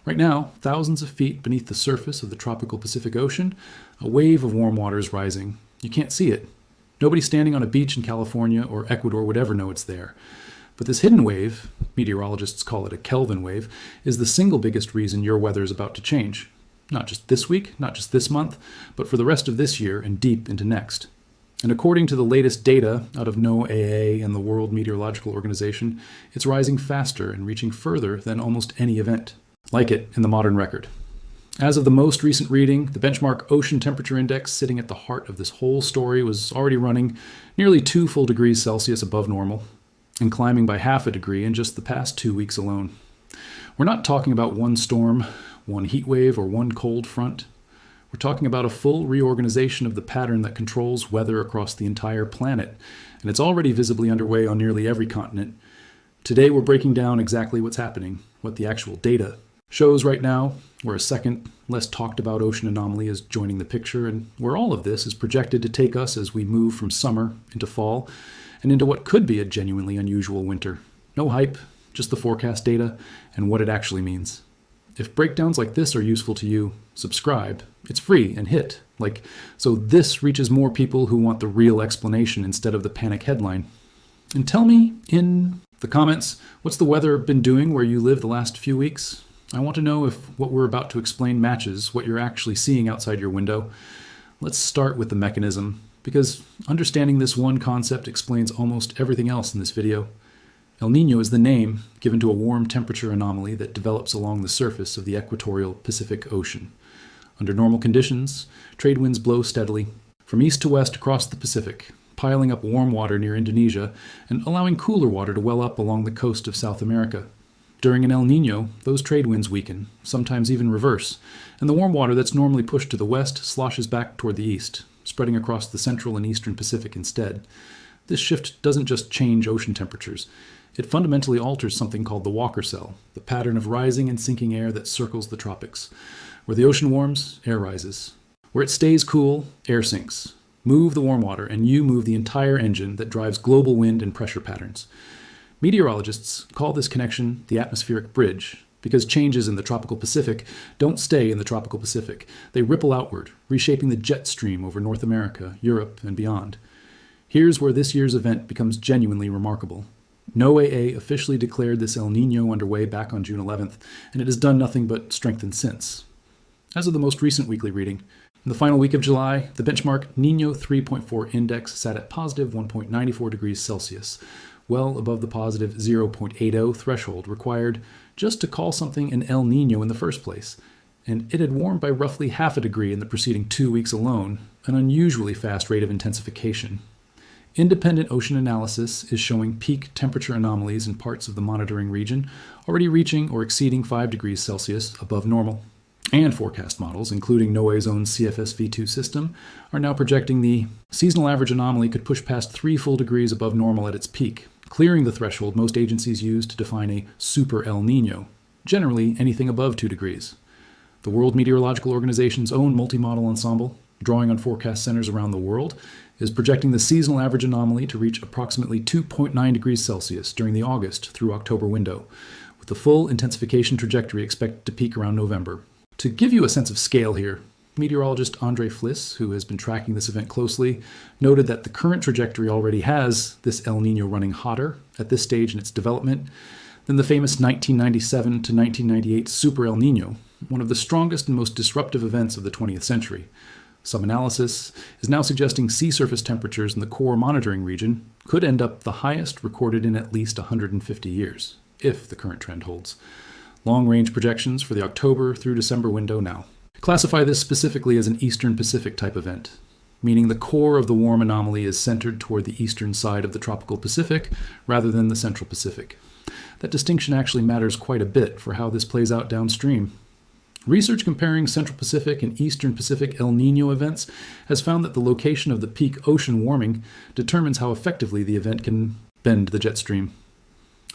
Right now, thousands of feet beneath the surface of the tropical Pacific Ocean, a wave of warm water is rising. You can't see it. Nobody standing on a beach in California or Ecuador would ever know it's there. But this hidden wave, meteorologists call it a Kelvin wave, is the single biggest reason your weather is about to change. Not just this week, not just this month, but for the rest of this year and deep into next. And according to the latest data out of NOAA and the World Meteorological Organization, it's rising faster and reaching further than almost any event like it in the modern record. As of the most recent reading, the benchmark ocean temperature index sitting at the heart of this whole story was already running nearly 2 full degrees Celsius above normal and climbing by half a degree in just the past 2 weeks alone. We're not talking about one storm, one heat wave, or one cold front. We're talking about a full reorganization of the pattern that controls weather across the entire planet, and it's already visibly underway on nearly every continent. Today we're breaking down exactly what's happening, what the actual data shows right now, where a second, less talked about ocean anomaly is joining the picture, and where all of this is projected to take us as we move from summer into fall and into what could be a genuinely unusual winter. No hype, just the forecast data and what it actually means. If breakdowns like this are useful to you, subscribe. It's free and hit. So this reaches more people who want the real explanation instead of the panic headline. And tell me in the comments, what's the weather been doing where you live the last few weeks? I want to know if what we're about to explain matches what you're actually seeing outside your window. Let's start with the mechanism, because understanding this one concept explains almost everything else in this video. El Niño is the name given to a warm temperature anomaly that develops along the surface of the equatorial Pacific Ocean. Under normal conditions, trade winds blow steadily from east to west across the Pacific, piling up warm water near Indonesia and allowing cooler water to well up along the coast of South America. During an El Niño, those trade winds weaken, sometimes even reverse, and the warm water that's normally pushed to the west sloshes back toward the east, spreading across the central and eastern Pacific instead. This shift doesn't just change ocean temperatures. It fundamentally alters something called the Walker cell, the pattern of rising and sinking air that circles the tropics. Where the ocean warms, air rises. Where it stays cool, air sinks. Move the warm water, and you move the entire engine that drives global wind and pressure patterns. Meteorologists call this connection the atmospheric bridge, because changes in the tropical Pacific don't stay in the tropical Pacific. They ripple outward, reshaping the jet stream over North America, Europe, and beyond. Here's where this year's event becomes genuinely remarkable. NOAA officially declared this El Niño underway back on June 11th, and it has done nothing but strengthen since. As of the most recent weekly reading, in the final week of July, the benchmark Niño 3.4 index sat at positive 1.94 degrees Celsius, well above the positive 0.80 threshold required just to call something an El Niño in the first place. And it had warmed by roughly half a degree in the preceding 2 weeks alone, an unusually fast rate of intensification. Independent ocean analysis is showing peak temperature anomalies in parts of the monitoring region already reaching or exceeding 5 degrees Celsius above normal. And forecast models, including NOAA's own CFS-V2 system, are now projecting the seasonal average anomaly could push past 3 full degrees above normal at its peak, clearing the threshold most agencies use to define a super El Niño, generally anything above 2 degrees. The World Meteorological Organization's own multi-model ensemble, drawing on forecast centers around the world, is projecting the seasonal average anomaly to reach approximately 2.9 degrees Celsius during the August through October window, with the full intensification trajectory expected to peak around November. To give you a sense of scale here, meteorologist Andre Fliss, who has been tracking this event closely, noted that the current trajectory already has this El Niño running hotter at this stage in its development than the famous 1997 to 1998 Super El Niño, one of the strongest and most disruptive events of the 20th century. Some analysis is now suggesting sea surface temperatures in the core monitoring region could end up the highest recorded in at least 150 years, if the current trend holds. Long-range projections for the October through December window now classify this specifically as an Eastern Pacific type event, meaning the core of the warm anomaly is centered toward the eastern side of the tropical Pacific rather than the central Pacific. That distinction actually matters quite a bit for how this plays out downstream. Research comparing Central Pacific and Eastern Pacific El Niño events has found that the location of the peak ocean warming determines how effectively the event can bend the jet stream.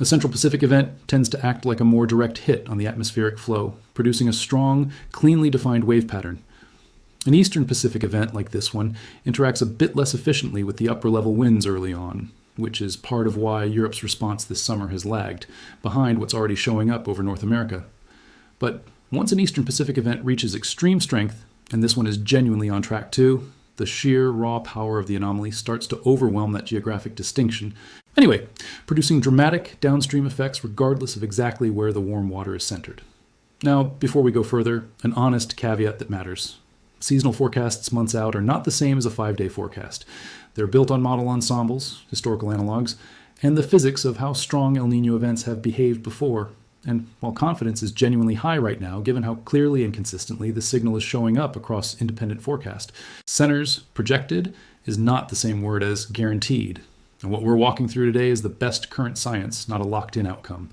A Central Pacific event tends to act like a more direct hit on the atmospheric flow, producing a strong, cleanly defined wave pattern. An Eastern Pacific event like this one interacts a bit less efficiently with the upper-level winds early on, which is part of why Europe's response this summer has lagged, behind what's already showing up over North America. But Once an Eastern Pacific event reaches extreme strength, and this one is genuinely on track too, the sheer raw power of the anomaly starts to overwhelm that geographic distinction. Anyway, producing dramatic downstream effects regardless of exactly where the warm water is centered. Now, before we go further, an honest caveat that matters. Seasonal forecasts months out are not the same as a 5-day forecast. They're built on model ensembles, historical analogs, and the physics of how strong El Niño events have behaved before. And while confidence is genuinely high right now, given how clearly and consistently the signal is showing up across independent forecast, centers projected is not the same word as guaranteed. And what we're walking through today is the best current science, not a locked-in outcome.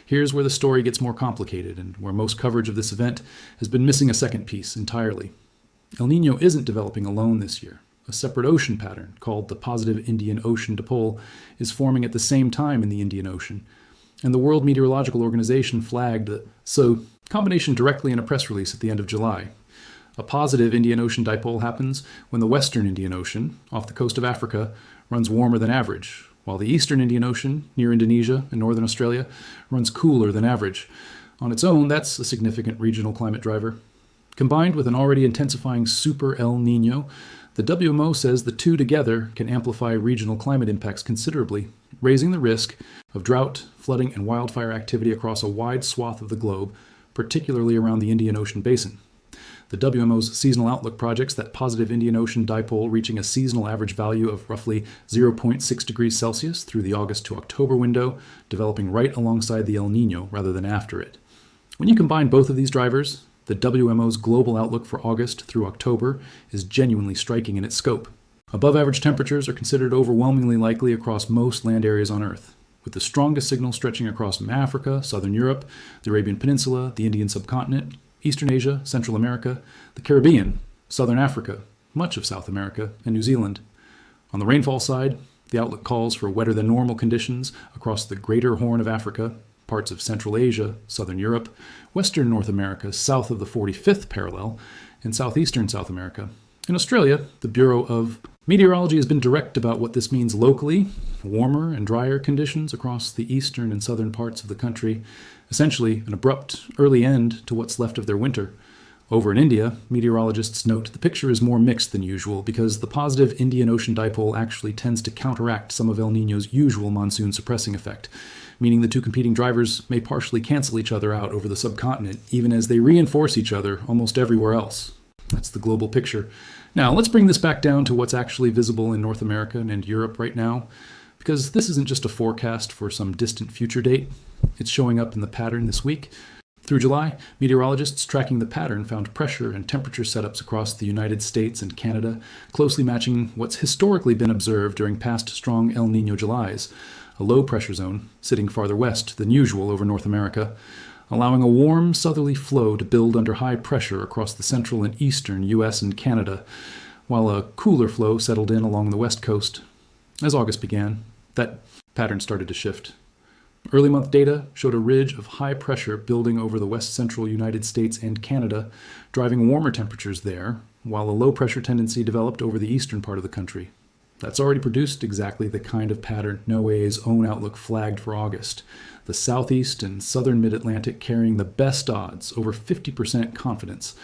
Here's where the story gets more complicated and where most coverage of this event has been missing a second piece entirely. El Niño isn't developing alone this year. A separate ocean pattern, called the positive Indian Ocean Dipole, is forming at the same time in the Indian Ocean. And the World Meteorological Organization flagged that. So, combination directly in a press release at the end of July. A positive Indian Ocean dipole happens when the western Indian Ocean, off the coast of Africa, runs warmer than average, while the eastern Indian Ocean, near Indonesia and northern Australia, runs cooler than average. On its own, that's a significant regional climate driver. Combined with an already intensifying super El Niño, the WMO says the two together can amplify regional climate impacts considerably, raising the risk of drought, flooding, and wildfire activity across a wide swath of the globe, particularly around the Indian Ocean basin. The WMO's seasonal outlook projects that positive Indian Ocean dipole reaching a seasonal average value of roughly 0.6 degrees Celsius through the August to October window, developing right alongside the El Niño rather than after it. When you combine both of these drivers, the WMO's global outlook for August through October is genuinely striking in its scope. Above-average temperatures are considered overwhelmingly likely across most land areas on Earth, with the strongest signal stretching across Africa, southern Europe, the Arabian Peninsula, the Indian subcontinent, Eastern Asia, Central America, the Caribbean, southern Africa, much of South America, and New Zealand. On the rainfall side, the outlook calls for wetter-than-normal conditions across the Greater Horn of Africa, parts of Central Asia, southern Europe, western North America south of the 45th parallel, and southeastern South America. In Australia, the Bureau of Meteorology has been direct about what this means locally: warmer and drier conditions across the eastern and southern parts of the country, essentially an abrupt early end to what's left of their winter. Over in India, meteorologists note the picture is more mixed than usual because the positive Indian Ocean dipole actually tends to counteract some of El Niño's usual monsoon suppressing effect, meaning the two competing drivers may partially cancel each other out over the subcontinent, even as they reinforce each other almost everywhere else. That's the global picture. Now, let's bring this back down to what's actually visible in North America and Europe right now, because this isn't just a forecast for some distant future date. It's showing up in the pattern this week. Through July, meteorologists tracking the pattern found pressure and temperature setups across the United States and Canada, closely matching what's historically been observed during past strong El Niño Julys, a low pressure zone sitting farther west than usual over North America, allowing a warm southerly flow to build under high pressure across the central and eastern U.S. and Canada, while a cooler flow settled in along the west coast. As August began, that pattern started to shift. Early month data showed a ridge of high pressure building over the west central United States and Canada, driving warmer temperatures there, while a low pressure tendency developed over the eastern part of the country. That's already produced exactly the kind of pattern NOAA's own outlook flagged for August. The southeast and southern mid-Atlantic carrying the best odds, over 50% confidence,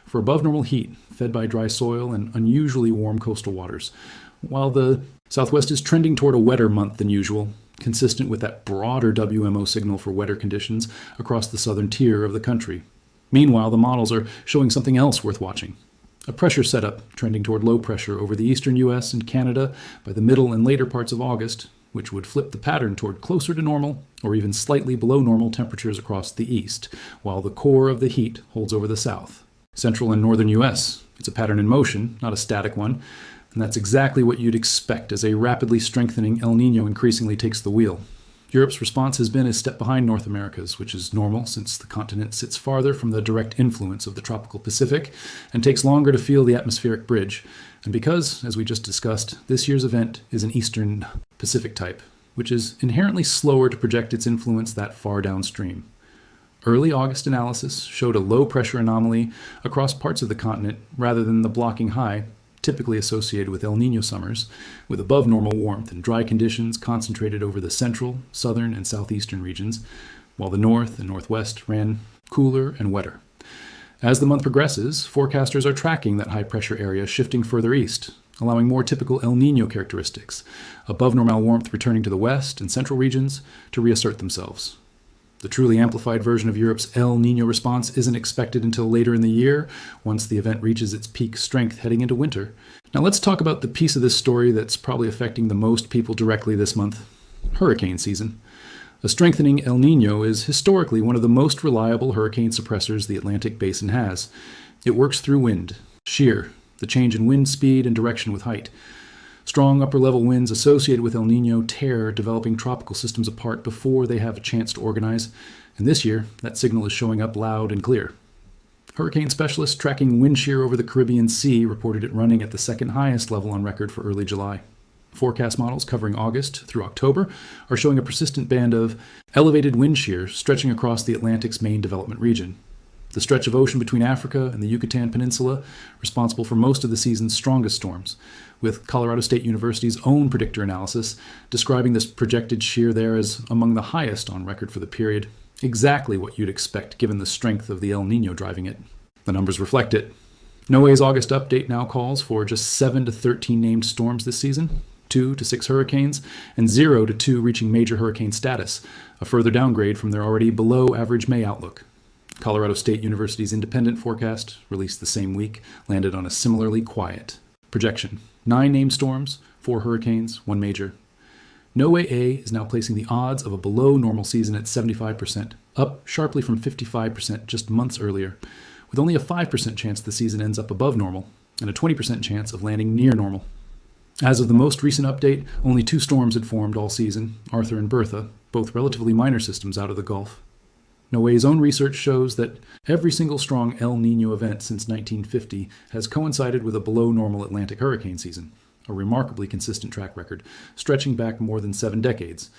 for above normal heat, fed by dry soil and unusually warm coastal waters, while the southwest is trending toward a wetter month than usual, consistent with that broader WMO signal for wetter conditions across the southern tier of the country. Meanwhile, the models are showing something else worth watching. A pressure setup trending toward low pressure over the eastern U.S. and Canada by the middle and later parts of August, which would flip the pattern toward closer to normal or even slightly below normal temperatures across the east, while the core of the heat holds over the south. Central and northern U.S., it's a pattern in motion, not a static one, and that's exactly what you'd expect as a rapidly strengthening El Niño increasingly takes the wheel. Europe's response has been a step behind North America's, which is normal since the continent sits farther from the direct influence of the tropical Pacific and takes longer to feel the atmospheric bridge. And because, as we just discussed, this year's event is an Eastern Pacific type, which is inherently slower to project its influence that far downstream. Early August analysis showed a low pressure anomaly across parts of the continent rather than the blocking high typically associated with El Niño summers, with above normal warmth and dry conditions concentrated over the central, southern, and southeastern regions, while the north and northwest ran cooler and wetter. As the month progresses, forecasters are tracking that high-pressure area shifting further east, allowing more typical El Niño characteristics, above normal warmth returning to the west and central regions to reassert themselves. The truly amplified version of Europe's El Niño response isn't expected until later in the year, once the event reaches its peak strength heading into winter. Now let's talk about the piece of this story that's probably affecting the most people directly this month: hurricane season. A strengthening El Niño is historically one of the most reliable hurricane suppressors the Atlantic Basin has. It works through wind, shear, the change in wind speed and direction with height. Strong upper-level winds associated with El Niño tear developing tropical systems apart before they have a chance to organize, and this year, that signal is showing up loud and clear. Hurricane specialists tracking wind shear over the Caribbean Sea reported it running at the second highest level on record for early July. Forecast models covering August through October are showing a persistent band of elevated wind shear stretching across the Atlantic's main development region. The stretch of ocean between Africa and the Yucatan Peninsula responsible for most of the season's strongest storms, with Colorado State University's own predictor analysis describing this projected shear there as among the highest on record for the period, exactly what you'd expect given the strength of the El Niño driving it. The numbers reflect it. NOAA's August update now calls for just 7 to 13 named storms this season, 2 to 6 hurricanes, and 0 to 2 reaching major hurricane status, a further downgrade from their already below-average May outlook. Colorado State University's independent forecast, released the same week, landed on a similarly quiet projection. 9 named storms, 4 hurricanes, 1 major. NOAA is now placing the odds of a below-normal season at 75%, up sharply from 55% just months earlier, with only a 5% chance the season ends up above normal, and a 20% chance of landing near normal. As of the most recent update, only 2 storms had formed all season, Arthur and Bertha, both relatively minor systems out of the Gulf. NOAA's own research shows that every single strong El Niño event since 1950 has coincided with a below-normal Atlantic hurricane season, a remarkably consistent track record, stretching back more than 7 decades.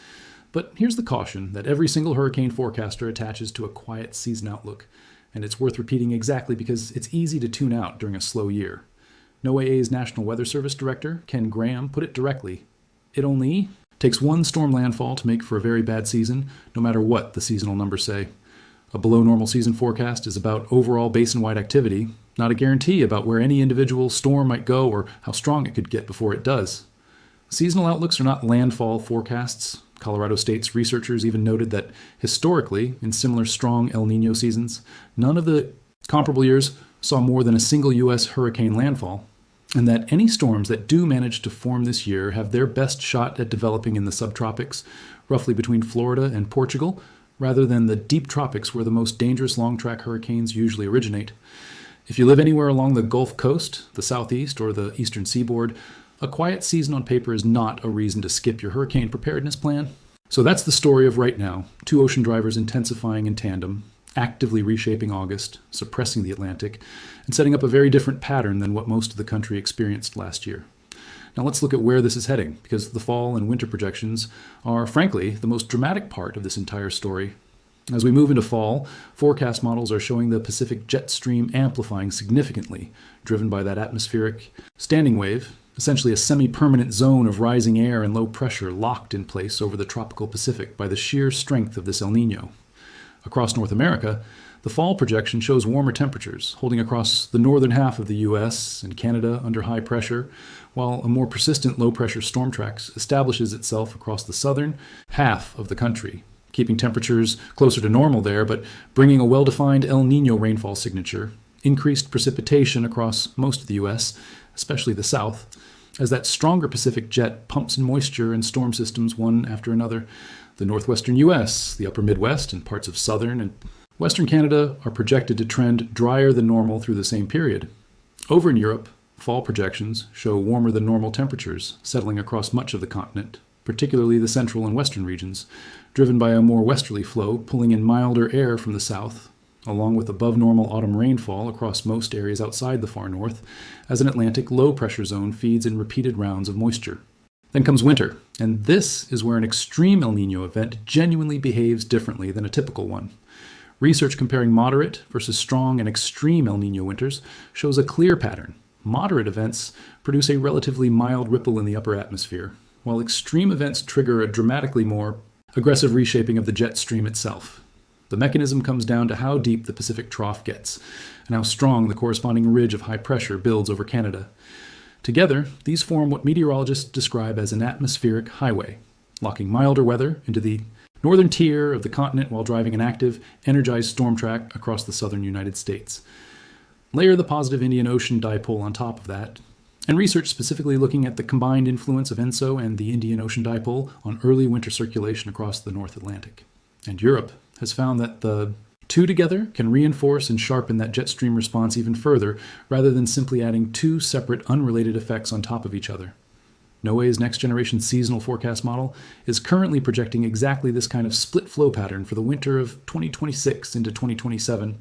But here's the caution that every single hurricane forecaster attaches to a quiet season outlook, and it's worth repeating exactly because it's easy to tune out during a slow year. NOAA's National Weather Service Director, Ken Graham, put it directly: it only takes 1 storm landfall to make for a very bad season, no matter what the seasonal numbers say. A below-normal season forecast is about overall basin-wide activity, not a guarantee about where any individual storm might go or how strong it could get before it does. Seasonal outlooks are not landfall forecasts. Colorado State's researchers even noted that historically, in similar strong El Niño seasons, none of the comparable years saw more than a single U.S. hurricane landfall, and that any storms that do manage to form this year have their best shot at developing in the subtropics, roughly between Florida and Portugal, rather than the deep tropics where the most dangerous long-track hurricanes usually originate. If you live anywhere along the Gulf Coast, the Southeast, or the Eastern Seaboard, a quiet season on paper is not a reason to skip your hurricane preparedness plan. So that's the story of right now: 2 ocean drivers intensifying in tandem, actively reshaping August, suppressing the Atlantic, and setting up a very different pattern than what most of the country experienced last year. Now let's look at where this is heading, because the fall and winter projections are, frankly, the most dramatic part of this entire story. As we move into fall, forecast models are showing the Pacific jet stream amplifying significantly, driven by that atmospheric standing wave, essentially a semi-permanent zone of rising air and low pressure locked in place over the tropical Pacific by the sheer strength of this El Niño. Across North America, the fall projection shows warmer temperatures, holding across the northern half of the U.S. and Canada under high pressure, while a more persistent low-pressure storm track establishes itself across the southern half of the country, keeping temperatures closer to normal there, but bringing a well-defined El Niño rainfall signature, increased precipitation across most of the U.S., especially the south, as that stronger Pacific jet pumps in moisture and storm systems one after another. The northwestern U.S., the upper Midwest, and parts of southern and western Canada are projected to trend drier than normal through the same period. Over in Europe, fall projections show warmer than normal temperatures settling across much of the continent, particularly the central and western regions, driven by a more westerly flow pulling in milder air from the south, along with above normal autumn rainfall across most areas outside the far north, as an Atlantic low-pressure zone feeds in repeated rounds of moisture. Then comes winter, and this is where an extreme El Niño event genuinely behaves differently than a typical one. Research comparing moderate versus strong and extreme El Niño winters shows a clear pattern. Moderate events produce a relatively mild ripple in the upper atmosphere, while extreme events trigger a dramatically more aggressive reshaping of the jet stream itself. The mechanism comes down to how deep the Pacific trough gets, and how strong the corresponding ridge of high pressure builds over Canada. Together, these form what meteorologists describe as an atmospheric highway, locking milder weather into the northern tier of the continent while driving an active, energized storm track across the southern United States. Layer the positive Indian Ocean dipole on top of that, and research specifically looking at the combined influence of ENSO and the Indian Ocean dipole on early winter circulation across the North Atlantic. And Europe has found that the two together can reinforce and sharpen that jet stream response even further, rather than simply adding two separate, unrelated effects on top of each other. NOAA's next-generation seasonal forecast model is currently projecting exactly this kind of split flow pattern for the winter of 2026 into 2027.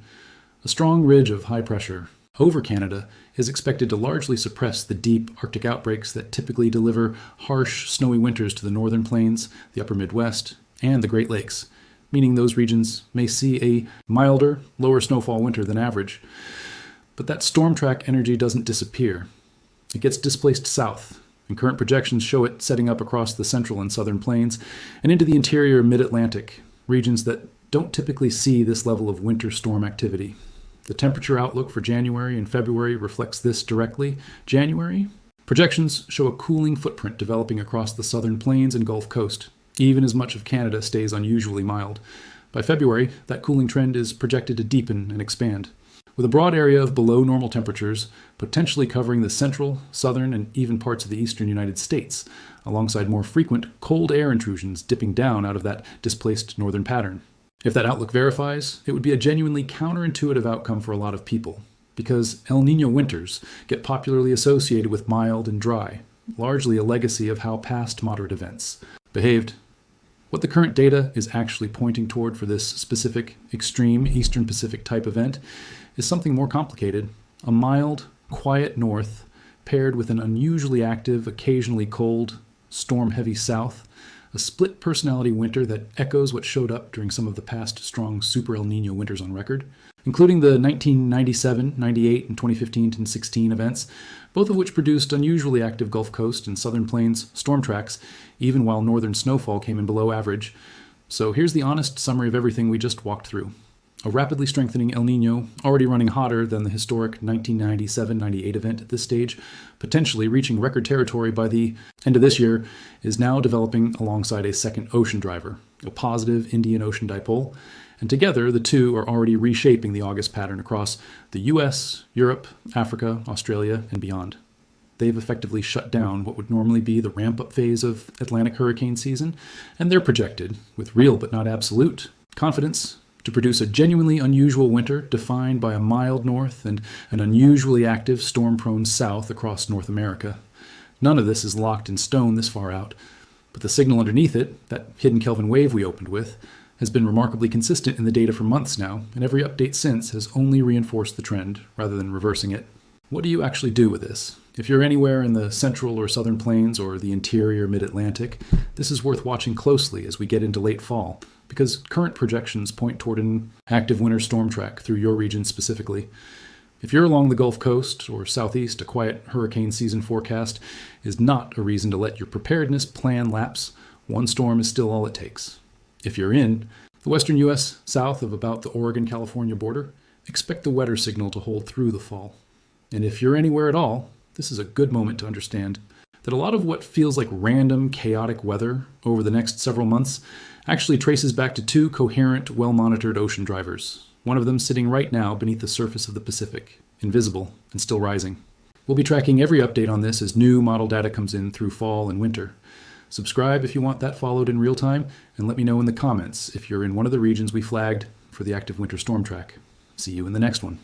A strong ridge of high pressure over Canada is expected to largely suppress the deep Arctic outbreaks that typically deliver harsh, snowy winters to the northern plains, the upper Midwest, and the Great Lakes, meaning those regions may see a milder, lower snowfall winter than average. But that storm track energy doesn't disappear. It gets displaced south, and current projections show it setting up across the central and southern plains and into the interior mid-Atlantic, regions that don't typically see this level of winter storm activity. The temperature outlook for January and February reflects this directly. January, projections show a cooling footprint developing across the southern plains and Gulf Coast. Even as much of Canada stays unusually mild. By February, that cooling trend is projected to deepen and expand, with a broad area of below normal temperatures potentially covering the central, southern, and even parts of the eastern United States, alongside more frequent cold air intrusions dipping down out of that displaced northern pattern. If that outlook verifies, it would be a genuinely counterintuitive outcome for a lot of people, because El Niño winters get popularly associated with mild and dry, largely a legacy of how past moderate events behaved. What the current data is actually pointing toward for this specific, extreme Eastern Pacific type event is something more complicated. A mild, quiet north paired with an unusually active, occasionally cold, storm-heavy south, a split personality winter that echoes what showed up during some of the past strong Super El Niño winters on record, including the 1997, 98, and 2015-16 events, both of which produced unusually active Gulf Coast and Southern Plains storm tracks, even while northern snowfall came in below average. So here's the honest summary of everything we just walked through. A rapidly strengthening El Niño, already running hotter than the historic 1997-98 event at this stage, potentially reaching record territory by the end of this year, is now developing alongside a second ocean driver, a positive Indian Ocean dipole, and together the two are already reshaping the August pattern across the US, Europe, Africa, Australia, and beyond. They've effectively shut down what would normally be the ramp-up phase of Atlantic hurricane season, and they're projected, with real but not absolute confidence, to produce a genuinely unusual winter defined by a mild north and an unusually active storm-prone south across North America. None of this is locked in stone this far out, but the signal underneath it, that hidden Kelvin wave we opened with, has been remarkably consistent in the data for months now, and every update since has only reinforced the trend rather than reversing it. What do you actually do with this? If you're anywhere in the central or southern plains or the interior mid-Atlantic, this is worth watching closely as we get into late fall, because current projections point toward an active winter storm track through your region specifically. If you're along the Gulf Coast or southeast, a quiet hurricane season forecast is not a reason to let your preparedness plan lapse. One storm is still all it takes. If you're in the western U.S., south of about the Oregon-California border, expect the wetter signal to hold through the fall. And if you're anywhere at all, this is a good moment to understand that a lot of what feels like random, chaotic weather over the next several months actually traces back to two coherent, well-monitored ocean drivers, one of them sitting right now beneath the surface of the Pacific, invisible and still rising. We'll be tracking every update on this as new model data comes in through fall and winter. Subscribe if you want that followed in real time, and let me know in the comments if you're in one of the regions we flagged for the active winter storm track. See you in the next one.